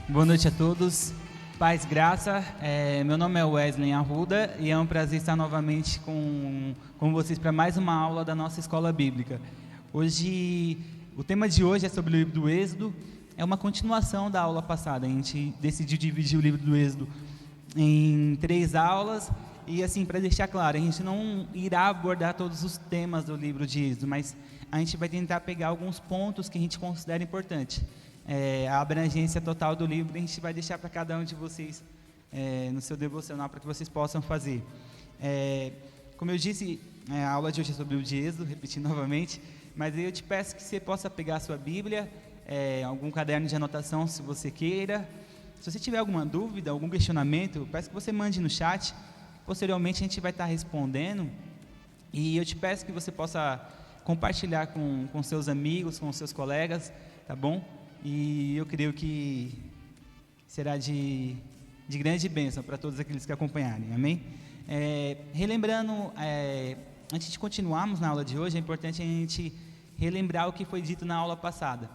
Boa noite a todos, paz, graça, meu nome é Wesley Arruda e é um prazer estar novamente com vocês para mais uma aula da nossa escola bíblica. O tema de hoje é sobre o livro do Êxodo, é uma continuação da aula passada. A gente decidiu dividir o livro do Êxodo em 3 aulas e, assim, para deixar claro, a gente não irá abordar todos os temas do livro de Êxodo, mas a gente vai tentar pegar alguns pontos que a gente considera importante. A abrangência total do livro a gente vai deixar para cada um de vocês no seu devocional, para que vocês possam fazer. Como eu disse, a aula de hoje é sobre o de Êxodo, repetindo novamente, mas eu te peço que você possa pegar a sua Bíblia, algum caderno de anotação, se você queira. Se você tiver alguma dúvida, algum questionamento, eu peço que você mande no chat. Posteriormente a gente vai estar respondendo, e eu te peço que você possa compartilhar com seus amigos, com seus colegas, tá bom? E eu creio que será de grande bênção para todos aqueles que acompanharem, amém? Relembrando, antes de continuarmos na aula de hoje, é importante a gente relembrar o que foi dito na aula passada.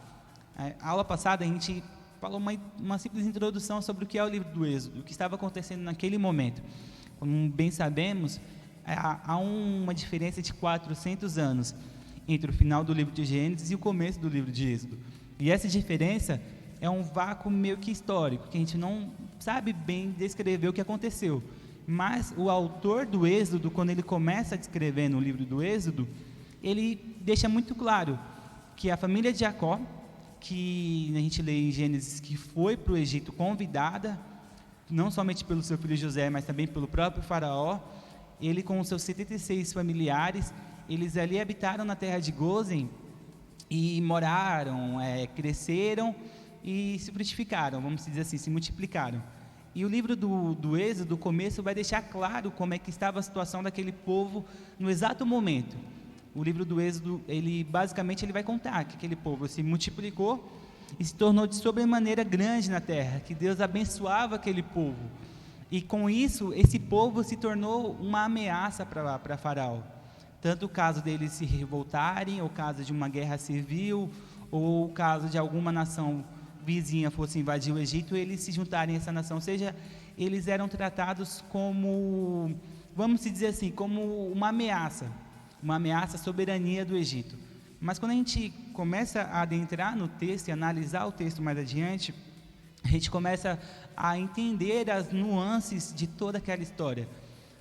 A aula passada a gente falou uma simples introdução sobre o que é o livro do Êxodo, o que estava acontecendo naquele momento. Como bem sabemos, há uma diferença de 400 anos entre o final do livro de Gênesis e o começo do livro de Êxodo. E essa diferença é um vácuo meio que histórico, que a gente não sabe bem descrever o que aconteceu. Mas o autor do Êxodo, quando ele começa a descrever no livro do Êxodo, ele deixa muito claro que a família de Jacó, que a gente lê em Gênesis, que foi para o Egito convidada, não somente pelo seu filho José, mas também pelo próprio faraó, ele com os seus 76 familiares, eles ali habitaram na terra de Gósen, e moraram, cresceram e se frutificaram, vamos dizer assim, se multiplicaram. E o livro do Êxodo, do começo, vai deixar claro como é que estava a situação daquele povo no exato momento. O livro do Êxodo, basicamente vai contar que aquele povo se multiplicou e se tornou de sobremaneira grande na terra, que Deus abençoava aquele povo. E com isso, esse povo se tornou uma ameaça para Faraó. Tanto o caso deles se revoltarem, ou o caso de uma guerra civil, ou o caso de alguma nação vizinha fosse invadir o Egito, eles se juntarem a essa nação. Ou seja, eles eram tratados como, vamos dizer assim, como uma ameaça à soberania do Egito. Mas quando a gente começa a adentrar no texto e analisar o texto mais adiante, a gente começa a entender as nuances de toda aquela história.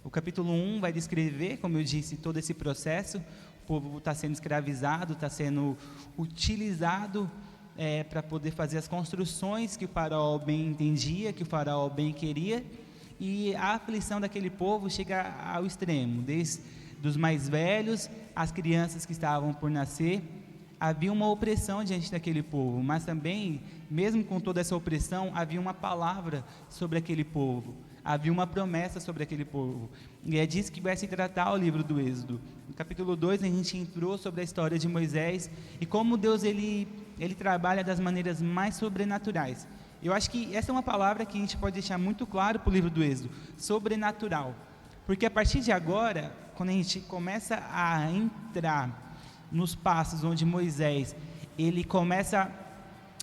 O capítulo 1 vai descrever, como eu disse, todo esse processo. O povo está sendo escravizado, está sendo utilizado para poder fazer as construções que o faraó bem entendia, que o faraó bem queria, e a aflição daquele povo chega ao extremo, desde os mais velhos, as crianças que estavam por nascer. Havia uma opressão diante daquele povo, mas também, mesmo com toda essa opressão, havia uma palavra sobre aquele povo. Havia uma promessa sobre aquele povo, e é disso que vai se tratar o livro do Êxodo. No capítulo 2 a gente entrou sobre a história de Moisés, e como Deus ele trabalha das maneiras mais sobrenaturais. Eu acho que essa é uma palavra que a gente pode deixar muito claro para o livro do Êxodo, sobrenatural, porque a partir de agora, quando a gente começa a entrar nos passos onde Moisés, ele começa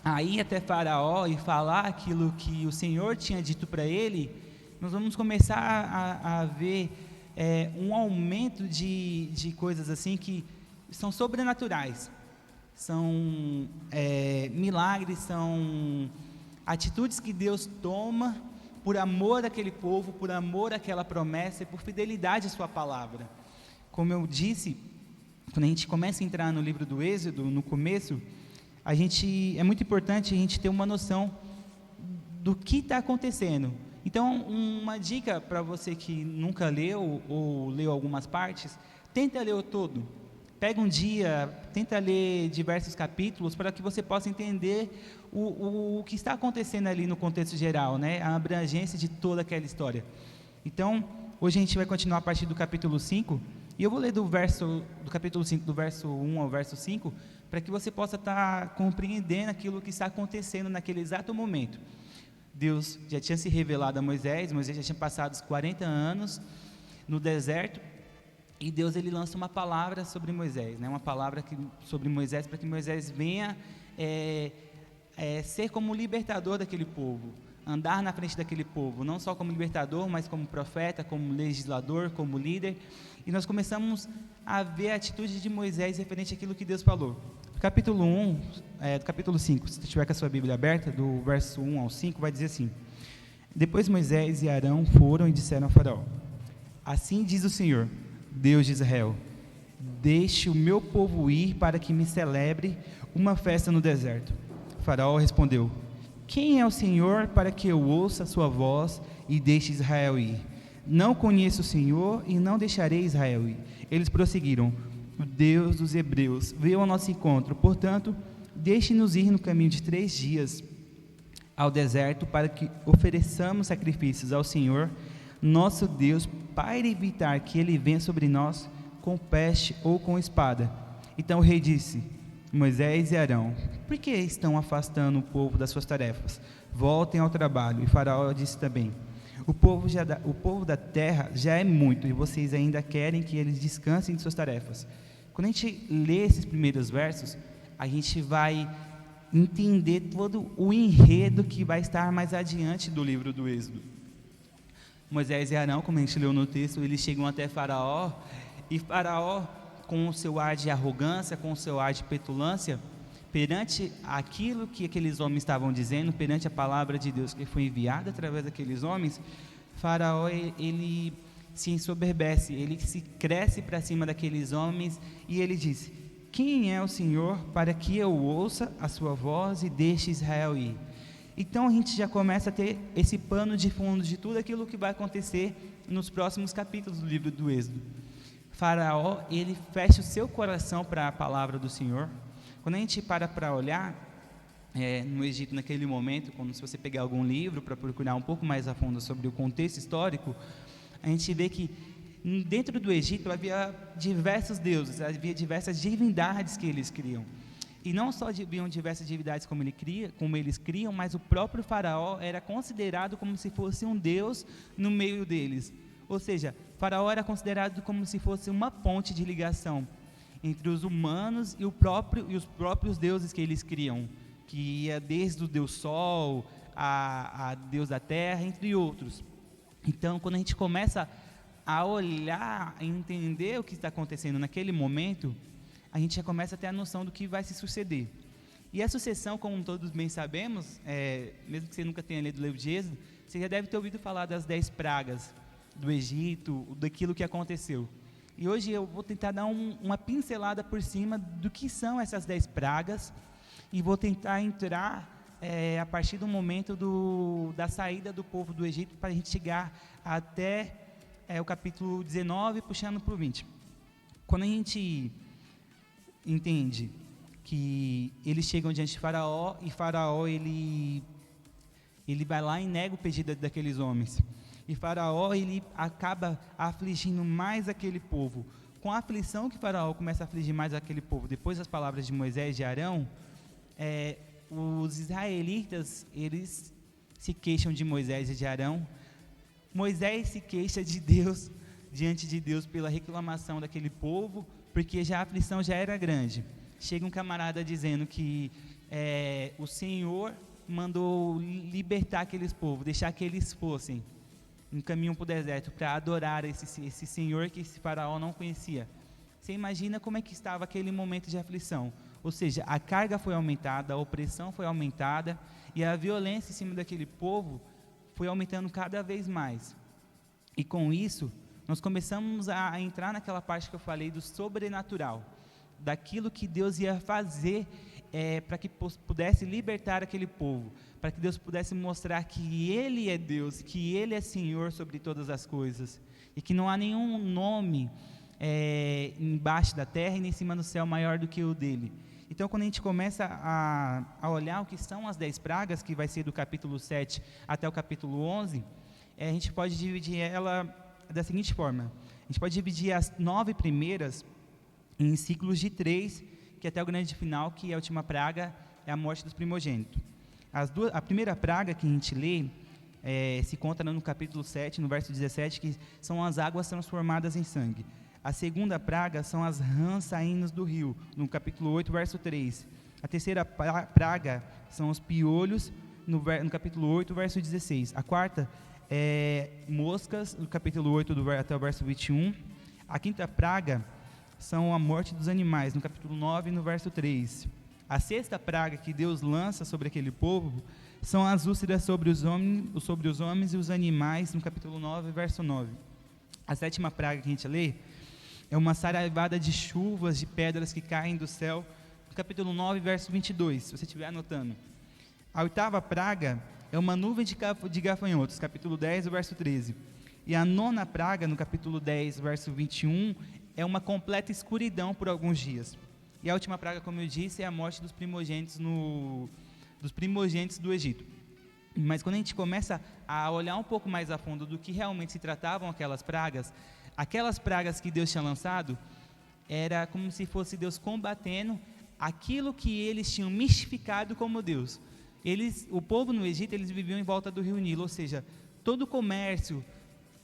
a ir até Faraó e falar aquilo que o Senhor tinha dito para ele, nós vamos começar a ver um aumento de coisas assim que são sobrenaturais, são milagres, são atitudes que Deus toma por amor àquele povo, por amor àquela promessa e por fidelidade à sua palavra. Como eu disse, quando a gente começa a entrar no livro do Êxodo, no começo, é muito importante a gente ter uma noção do que está acontecendo. Então, uma dica para você que nunca leu ou leu algumas partes, tenta ler o todo. Pega um dia, tenta ler diversos capítulos para que você possa entender o que está acontecendo ali no contexto geral, né? A abrangência de toda aquela história. Então, hoje a gente vai continuar a partir do capítulo 5, e eu vou ler do capítulo 5, do verso 1 ao verso 5, para que você possa estar compreendendo aquilo que está acontecendo naquele exato momento. Deus já tinha se revelado a Moisés já tinha passado os 40 anos no deserto, e Deus ele lança uma palavra sobre Moisés, né? Uma palavra sobre Moisés, para que Moisés venha ser como libertador daquele povo, andar na frente daquele povo, não só como libertador, mas como profeta, como legislador, como líder. E nós começamos a ver a atitude de Moisés referente àquilo que Deus falou. Do capítulo 1, do capítulo 5, se tiver com a sua Bíblia aberta, do verso 1 ao 5, vai dizer assim: Depois Moisés e Arão foram e disseram a Faraó: Assim diz o Senhor, Deus de Israel: Deixe o meu povo ir para que me celebre uma festa no deserto. Faraó respondeu: Quem é o Senhor para que eu ouça a sua voz e deixe Israel ir? Não conheço o Senhor e não deixarei Israel ir. Eles prosseguiram: O Deus dos Hebreus veio ao nosso encontro, portanto, deixe-nos ir no caminho de 3 dias ao deserto para que ofereçamos sacrifícios ao Senhor, nosso Deus, para evitar que Ele venha sobre nós com peste ou com espada. Então o rei disse: Moisés e Arão, por que estão afastando o povo das suas tarefas? Voltem ao trabalho. E Faraó disse também: o povo da terra já é muito, e vocês ainda querem que eles descansem de suas tarefas. Quando a gente lê esses primeiros versos, a gente vai entender todo o enredo que vai estar mais adiante do livro do Êxodo. Moisés e Arão, como a gente leu no texto, eles chegam até Faraó, e Faraó, com o seu ar de arrogância, com o seu ar de petulância, perante aquilo que aqueles homens estavam dizendo, perante a palavra de Deus que foi enviada através daqueles homens, Faraó, ele se ensoberbece, ele se cresce para cima daqueles homens, e ele diz: Quem é o Senhor para que eu ouça a sua voz e deixe Israel ir? Então a gente já começa a ter esse pano de fundo de tudo aquilo que vai acontecer nos próximos capítulos do livro do Êxodo. Faraó, ele fecha o seu coração para a palavra do Senhor. Quando a gente para olhar no Egito naquele momento, quando se você pegar algum livro para procurar um pouco mais a fundo sobre o contexto histórico, a gente vê que dentro do Egito havia diversos deuses, havia diversas divindades que eles criam. E não só haviam diversas divindades como eles criam, mas o próprio Faraó era considerado como se fosse um deus no meio deles. Ou seja, Faraó era considerado como se fosse uma ponte de ligação entre os humanos e os próprios deuses que eles criam, que ia desde o Deus Sol, a Deus da Terra, entre outros. Então, quando a gente começa a olhar e entender o que está acontecendo naquele momento, a gente já começa a ter a noção do que vai se suceder. E a sucessão, como todos bem sabemos, mesmo que você nunca tenha lido o livro de Êxodo, você já deve ter ouvido falar das 10 pragas do Egito, daquilo que aconteceu. E hoje eu vou tentar dar uma pincelada por cima do que são essas 10 pragas, e vou tentar entrar a partir do momento da saída do povo do Egito, para a gente chegar até o capítulo 19, puxando para o 20. Quando a gente entende que eles chegam diante de Faraó, e Faraó ele vai lá e nega o pedido daqueles homens. E Faraó, ele acaba afligindo mais aquele povo. Com a aflição que Faraó começa a afligir mais aquele povo, depois das palavras de Moisés e de Arão, os israelitas, eles se queixam de Moisés e de Arão. Moisés se queixa de Deus, diante de Deus, pela reclamação daquele povo, porque a aflição já era grande. Chega um camarada dizendo que o Senhor mandou libertar aqueles povos, deixar que eles fossem um caminho para o deserto, para adorar esse Senhor que esse faraó não conhecia. Você imagina como é que estava aquele momento de aflição. Ou seja, a carga foi aumentada, a opressão foi aumentada, e a violência em cima daquele povo foi aumentando cada vez mais. E com isso, nós começamos a entrar naquela parte que eu falei do sobrenatural, daquilo que Deus ia fazer para que pudesse libertar aquele povo, para que Deus pudesse mostrar que Ele é Deus, que Ele é Senhor sobre todas as coisas, e que não há nenhum nome embaixo da terra e nem em cima do céu maior do que o dele. Então, quando a gente começa a olhar o que são as 10 pragas, que vai ser do capítulo 7 até o capítulo 11, a gente pode dividir ela da seguinte forma: a gente pode dividir as 9 primeiras em ciclos de 3, que até o grande final, que é a última praga, é a morte dos primogênitos. A primeira praga que a gente lê, se conta no capítulo 7, no verso 17, que são as águas transformadas em sangue. A segunda praga são as rãs saindo do rio, no capítulo 8, verso 3. A terceira praga são os piolhos, no capítulo 8, verso 16. A quarta é moscas, no capítulo 8, até o verso 21. A quinta praga são a morte dos animais, no capítulo 9, no verso 3. A sexta praga que Deus lança sobre aquele povo são as úlceras sobre os homens e os animais, no capítulo 9, verso 9. A sétima praga que a gente lê é uma saraivada de chuvas, de pedras que caem do céu, no capítulo 9, verso 22, se você estiver anotando. A oitava praga é uma nuvem de gafanhotos, capítulo 10, verso 13. E a nona praga, no capítulo 10, verso 21, é uma completa escuridão por alguns dias. E a última praga, como eu disse, é a morte dos primogênitos do Egito. Mas quando a gente começa a olhar um pouco mais a fundo do que realmente se tratavam aquelas pragas que Deus tinha lançado, era como se fosse Deus combatendo aquilo que eles tinham mistificado como Deus. O povo no Egito, eles viviam em volta do rio Nilo, ou seja, todo o comércio,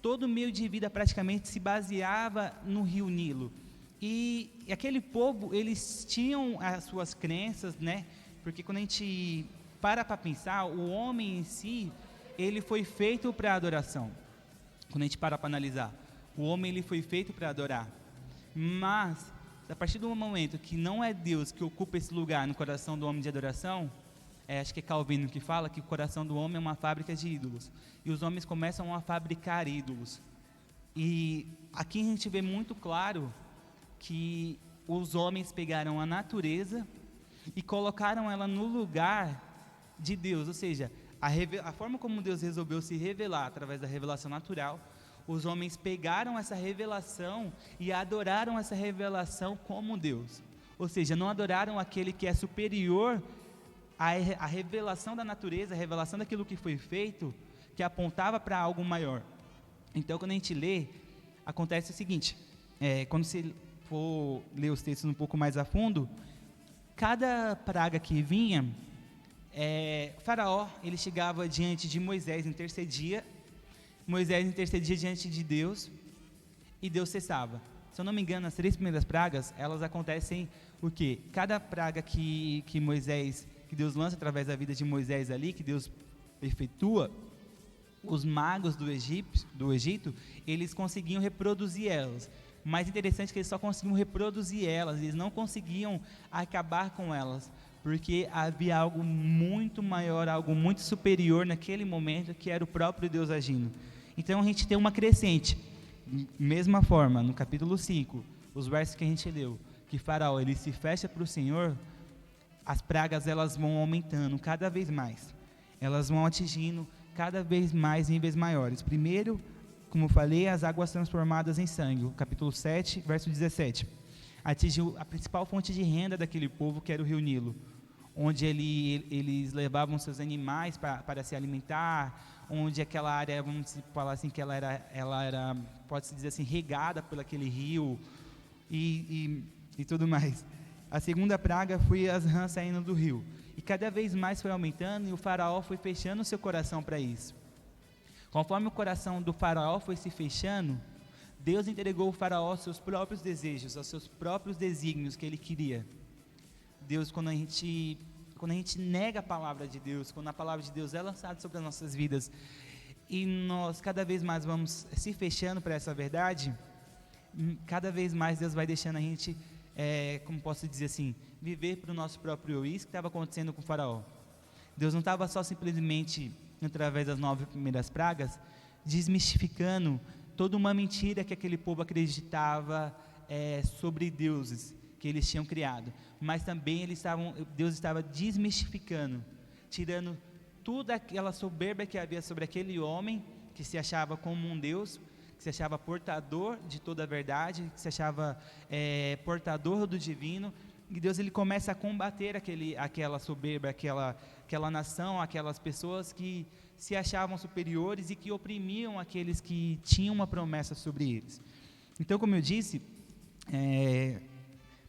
todo o meio de vida praticamente se baseava no rio Nilo. E aquele povo, eles tinham as suas crenças, né? Porque quando a gente para pensar, o homem em si, ele foi feito para adoração. Quando a gente para analisar, o homem ele foi feito para adorar. Mas, a partir do momento que não é Deus que ocupa esse lugar no coração do homem de adoração, acho que é Calvino que fala que o coração do homem é uma fábrica de ídolos. E os homens começam a fabricar ídolos. E aqui a gente vê muito claro que os homens pegaram a natureza e colocaram ela no lugar de Deus, ou seja, a forma como Deus resolveu se revelar através da revelação natural, os homens pegaram essa revelação e adoraram essa revelação como Deus, ou seja, não adoraram aquele que é superior à revelação da natureza, a revelação daquilo que foi feito, que apontava para algo maior. Então, quando a gente lê, acontece o seguinte, quando você for ler os textos um pouco mais a fundo, cada praga que vinha, Faraó, ele chegava diante de Moisés, intercedia diante de Deus, e Deus cessava. Se eu não me engano, as 3 primeiras pragas, elas acontecem o quê? Cada praga que Deus lança através da vida de Moisés ali, que Deus efetua, os magos do Egito, eles conseguiam reproduzir elas. Mais interessante que eles só conseguiam reproduzir elas, eles não conseguiam acabar com elas, porque havia algo muito maior, algo muito superior naquele momento, que era o próprio Deus agindo. Então a gente tem uma crescente, mesma forma, no capítulo 5, os versos que a gente leu, que Faraó ele se fecha para o Senhor, as pragas elas vão aumentando cada vez mais, elas vão atingindo cada vez mais níveis maiores. Primeiro, como eu falei, as águas transformadas em sangue, capítulo 7, verso 17, atingiu a principal fonte de renda daquele povo, que era o rio Nilo, onde eles levavam seus animais para se alimentar, onde aquela área, vamos falar assim, que ela era, pode-se dizer assim, regada por aquele rio, e tudo mais. A segunda praga foi as rãs saindo do rio, e cada vez mais foi aumentando, e o faraó foi fechando o seu coração para isso. Conforme o coração do faraó foi se fechando, Deus entregou ao faraó aos seus próprios desejos, aos seus próprios desígnios que ele queria. Deus, quando a gente nega a palavra de Deus, quando a palavra de Deus é lançada sobre as nossas vidas, e nós cada vez mais vamos se fechando para essa verdade, cada vez mais Deus vai deixando a gente, como posso dizer assim, viver para o nosso próprio eu. Isso que estava acontecendo com o faraó. Deus não estava só simplesmente, através das 9 primeiras pragas, desmistificando toda uma mentira que aquele povo acreditava sobre deuses que eles tinham criado, mas também Deus estava desmistificando, tirando toda aquela soberba que havia sobre aquele homem que se achava como um Deus, que se achava portador de toda a verdade, que se achava portador do divino. E Deus ele começa a combater aquela soberba, aquela nação, aquelas pessoas que se achavam superiores e que oprimiam aqueles que tinham uma promessa sobre eles. Então, como eu disse,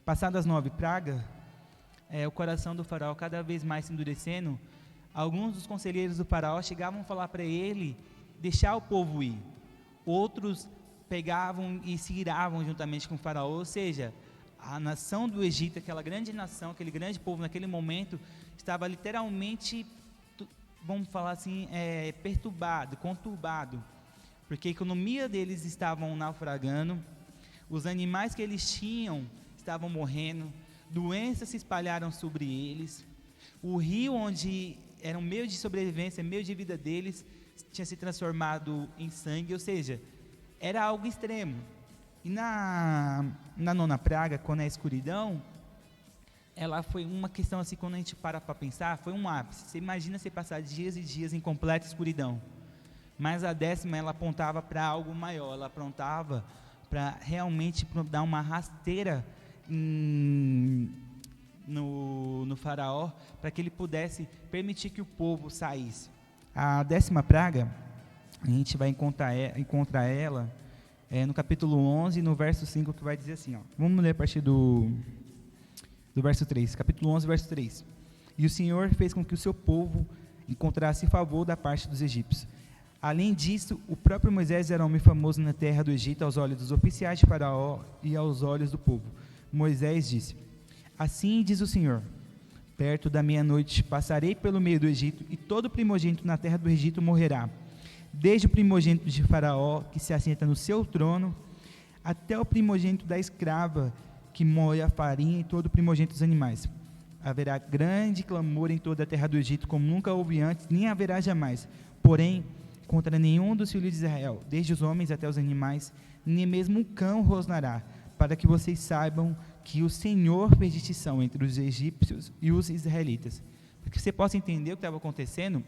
passadas as 9 pragas, o coração do faraó cada vez mais se endurecendo, alguns dos conselheiros do faraó chegavam a falar para ele deixar o povo ir. Outros pegavam e se iravam juntamente com o faraó, ou seja, a nação do Egito, aquela grande nação, aquele grande povo naquele momento, estava literalmente, vamos falar assim, perturbado, conturbado, porque a economia deles estava naufragando, os animais que eles tinham estavam morrendo, doenças se espalharam sobre eles, o rio onde era um meio de sobrevivência, meio de vida deles, tinha se transformado em sangue, ou seja, era algo extremo. E na nona praga, quando é a escuridão, ela foi uma questão assim, quando a gente para pensar, foi um ápice. Você imagina você passar dias e dias em completa escuridão. Mas a 10ª, ela apontava para algo maior, ela apontava para realmente dar uma rasteira no faraó, para que ele pudesse permitir que o povo saísse. A 10ª praga, a gente vai encontrar ela no capítulo 11, no verso 5, que vai dizer assim, ó, vamos ler a partir do verso 3, capítulo 11, verso 3. E o Senhor fez com que o seu povo encontrasse favor da parte dos egípcios. Além disso, o próprio Moisés era homem famoso na terra do Egito, aos olhos dos oficiais de Faraó e aos olhos do povo. Moisés disse: assim diz o Senhor, perto da meia-noite passarei pelo meio do Egito, e todo primogênito na terra do Egito morrerá, desde o primogênito de Faraó, que se assenta no seu trono, até o primogênito da escrava, que moe a farinha, e todo o primogênito dos animais. Haverá grande clamor em toda a terra do Egito, como nunca houve antes, nem haverá jamais. Porém, contra nenhum dos filhos de Israel, desde os homens até os animais, nem mesmo um cão rosnará, para que vocês saibam que o Senhor fez distinção entre os egípcios e os israelitas. Para que você possa entender o que estava acontecendo,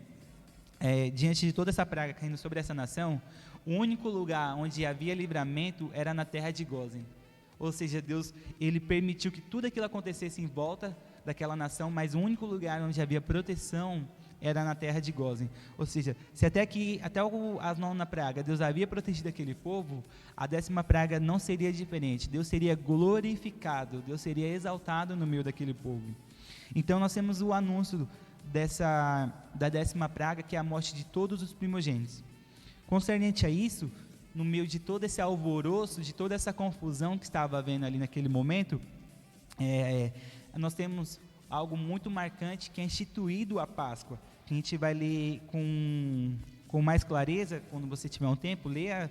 diante de toda essa praga caindo sobre essa nação, o único lugar onde havia livramento era na terra de Gósen. Ou seja, Deus, ele permitiu que tudo aquilo acontecesse em volta daquela nação, mas o único lugar onde havia proteção era na terra de Gósen. Ou seja, se até a nona praga Deus havia protegido aquele povo, a 10ª praga não seria diferente. Deus seria glorificado, Deus seria exaltado no meio daquele povo. Então nós temos o anúncio da 10ª praga, que é a morte de todos os primogênitos. Concernente a isso, no meio de todo esse alvoroço, de toda essa confusão que estava havendo ali naquele momento, nós temos algo muito marcante, que é instituído a Páscoa, que a gente vai ler com mais clareza, quando você tiver um tempo, leia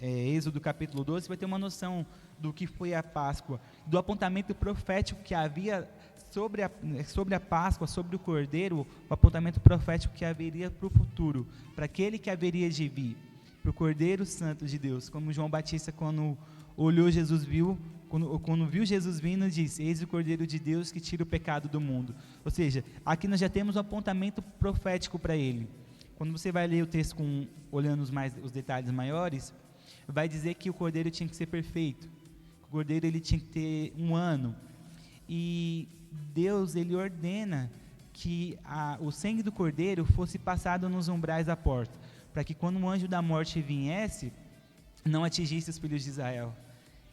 Êxodo capítulo 12, você vai ter uma noção do que foi a Páscoa, do apontamento profético que havia sobre a Páscoa, sobre o Cordeiro, o apontamento profético que haveria para o futuro, para aquele que haveria de vir, para o Cordeiro Santo de Deus, como João Batista, quando olhou Jesus, quando viu Jesus vindo, disse: eis o Cordeiro de Deus que tira o pecado do mundo. Ou seja, aqui nós já temos um apontamento profético para ele. Quando você vai ler o texto olhando os detalhes maiores, vai dizer que o Cordeiro tinha que ser perfeito, o Cordeiro ele tinha que ter 1 ano, e Deus ele ordena que o sangue do Cordeiro fosse passado nos umbrais da porta, para que quando o anjo da morte viesse, não atingisse os filhos de Israel.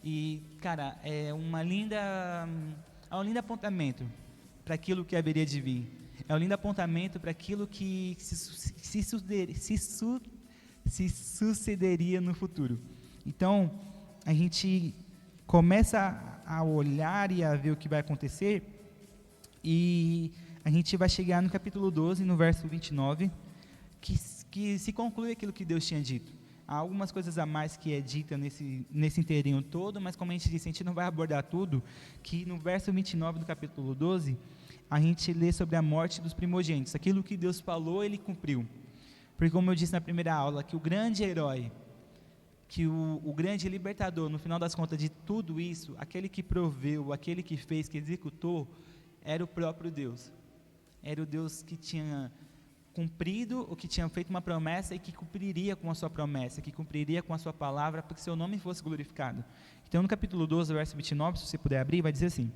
E, cara, é um lindo apontamento para aquilo que haveria de vir. É um lindo apontamento para aquilo que se sucederia no futuro. Então, a gente começa a olhar e a ver o que vai acontecer, e a gente vai chegar no capítulo 12, no verso 29, que se conclui aquilo que Deus tinha dito. Há algumas coisas a mais que é dita nesse inteirinho todo, mas como a gente disse, a gente não vai abordar tudo, que no verso 29 do capítulo 12, a gente lê sobre a morte dos primogênitos. Aquilo que Deus falou, Ele cumpriu. Porque como eu disse na primeira aula, que o grande herói, que o grande libertador, no final das contas de tudo isso, aquele que proveu, aquele que fez, que executou, era o próprio Deus. Era o Deus que tinha cumprido, o que tinha feito uma promessa e que cumpriria com a sua promessa, que cumpriria com a sua palavra, para que seu nome fosse glorificado. Então no capítulo 12, verso 29, se você puder abrir, vai dizer assim: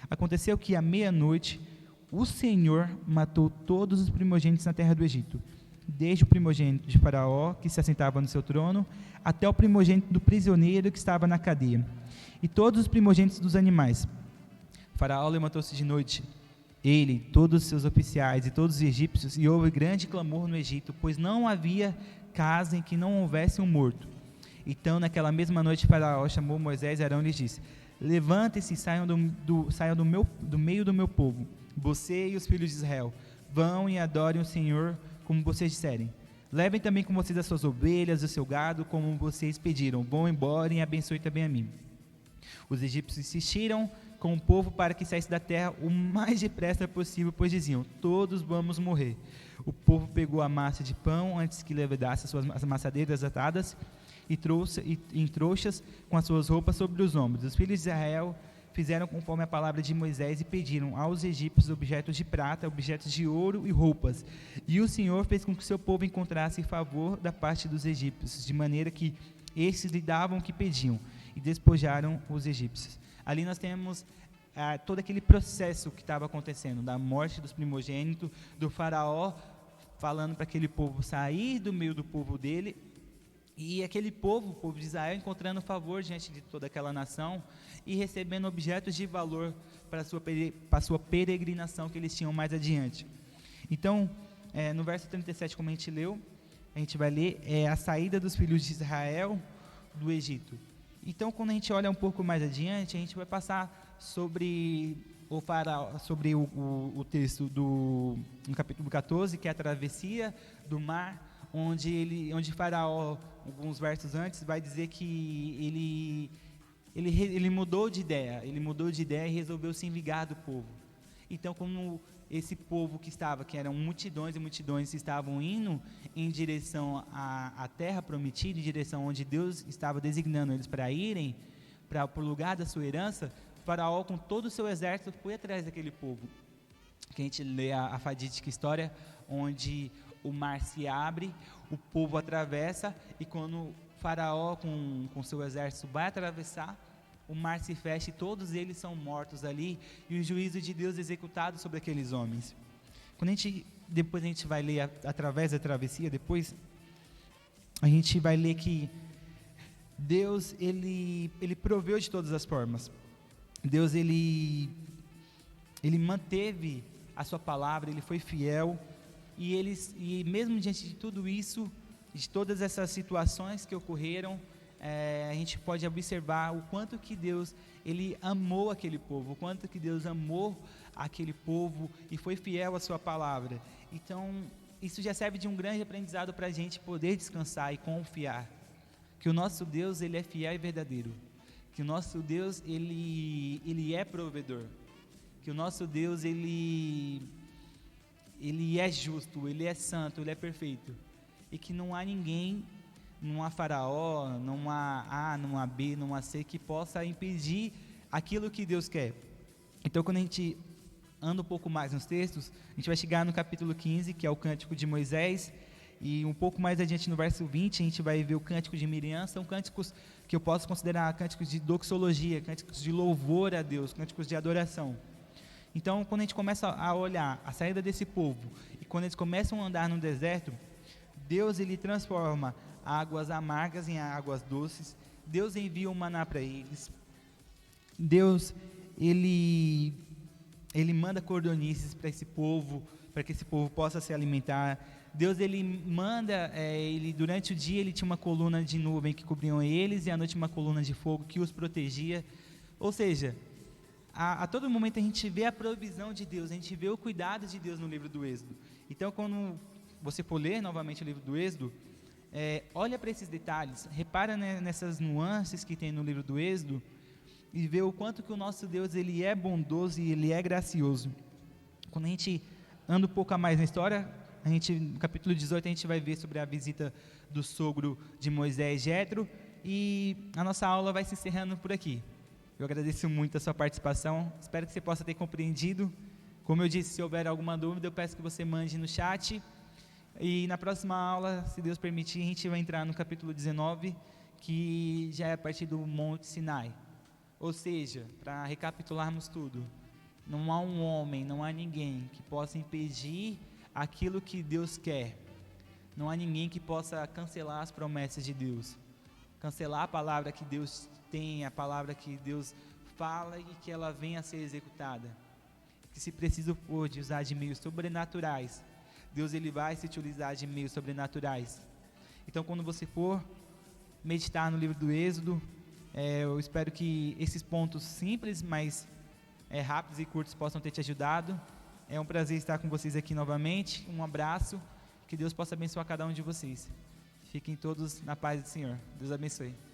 aconteceu que à meia-noite o Senhor matou todos os primogênitos na terra do Egito, desde o primogênito de Faraó, que se assentava no seu trono, até o primogênito do prisioneiro que estava na cadeia, e todos os primogênitos dos animais. Faraó levantou-se de noite, ele, todos os seus oficiais e todos os egípcios, e houve grande clamor no Egito, pois não havia casa em que não houvesse um morto. Então, naquela mesma noite, Faraó chamou Moisés e Arão e lhes disse: Levantem-se e saiam do meio do meu povo, você e os filhos de Israel. Vão e adorem o Senhor como vocês disserem. Levem também com vocês as suas ovelhas, o seu gado, como vocês pediram. Vão embora e abençoe também a mim. Os egípcios insistiram com o povo para que saísse da terra o mais depressa possível, pois diziam: todos vamos morrer. O povo pegou a massa de pão antes que levedasse as suas amassadeiras atadas e trouxe em trouxas com as suas roupas sobre os ombros. Os filhos de Israel fizeram conforme a palavra de Moisés e pediram aos egípcios objetos de prata, objetos de ouro e roupas. E o Senhor fez com que o seu povo encontrasse favor da parte dos egípcios, de maneira que estes lhe davam o que pediam, e despojaram os egípcios. Ali nós temos todo aquele processo que estava acontecendo, da morte dos primogênitos, do faraó falando para aquele povo sair do meio do povo dele, e aquele povo, o povo de Israel, encontrando favor diante de toda aquela nação e recebendo objetos de valor para a sua peregrinação que eles tinham mais adiante. Então, no verso 37, como a gente leu, a gente vai ler a saída dos filhos de Israel do Egito. Então, quando a gente olha um pouco mais adiante, a gente vai passar sobre o faraó, sobre o texto no capítulo 14, que é a travessia do mar, onde Faraó, alguns versos antes, vai dizer que ele mudou de ideia, e resolveu se vingar do povo. Então, como esse povo que eram multidões e multidões, estavam indo em direção à terra prometida, em direção onde Deus estava designando eles para irem, para o lugar da sua herança, Faraó, com todo o seu exército, foi atrás daquele povo. Que a gente lê a fatídica história, onde o mar se abre, o povo atravessa, e quando Faraó com seu exército vai atravessar, o mar se fecha e todos eles são mortos ali, e o juízo de Deus é executado sobre aqueles homens. Depois a gente vai ler através da travessia, depois a gente vai ler que Deus, ele proveu de todas as formas. Deus, ele manteve a sua palavra, ele foi fiel, e mesmo diante de tudo isso, de todas essas situações que ocorreram, a gente pode observar o quanto que Deus, ele amou aquele povo, o quanto que Deus amou aquele povo e foi fiel à sua palavra. Então, isso já serve de um grande aprendizado para a gente poder descansar e confiar, que o nosso Deus, ele é fiel e verdadeiro, que o nosso Deus, ele é provedor, que o nosso Deus, ele é justo, ele é santo, ele é perfeito, e que não há ninguém, não há faraó, não há A, não há B, não há C, que possa impedir aquilo que Deus quer. Então, quando a gente anda um pouco mais nos textos, a gente vai chegar no capítulo 15, que é o Cântico de Moisés, e um pouco mais adiante no verso 20, a gente vai ver o Cântico de Miriam. São cânticos que eu posso considerar cânticos de doxologia, cânticos de louvor a Deus, cânticos de adoração. Então, quando a gente começa a olhar a saída desse povo, e quando eles começam a andar no deserto, Deus, ele transforma águas amargas em águas doces. Deus envia o maná para eles. Deus, ele manda cordonices para esse povo, para que esse povo possa se alimentar. Deus, ele manda, durante o dia ele tinha uma coluna de nuvem que cobriam eles, e à noite uma coluna de fogo que os protegia. Ou seja, a todo momento a gente vê a provisão de Deus, a gente vê o cuidado de Deus no livro do Êxodo. Então, quando você for ler novamente o livro do Êxodo, olha para esses detalhes, repara nessas nuances que tem no livro do Êxodo, e vê o quanto que o nosso Deus, ele é bondoso e ele é gracioso. Quando a gente anda um pouco a mais na história, no capítulo 18 a gente vai ver sobre a visita do sogro de Moisés, Jetro, e a nossa aula vai se encerrando por aqui. Eu agradeço muito a sua participação, espero que você possa ter compreendido. Como eu disse, se houver alguma dúvida, eu peço que você mande no chat, e na próxima aula, se Deus permitir, a gente vai entrar no capítulo 19, que já é a partir do Monte Sinai. Ou seja, para recapitularmos tudo, não há um homem, não há ninguém que possa impedir aquilo que Deus quer. Não há ninguém que possa cancelar as promessas de Deus, cancelar a palavra que Deus tem, a palavra que Deus fala e que ela venha a ser executada. Que se preciso for de usar de meios sobrenaturais, Deus, ele vai se utilizar de meios sobrenaturais. Então, quando você for meditar no livro do Êxodo. Eu espero que esses pontos simples, mas rápidos e curtos, possam ter te ajudado. É um prazer estar com vocês aqui novamente. Um abraço. Que Deus possa abençoar cada um de vocês. Fiquem todos na paz do Senhor. Deus abençoe.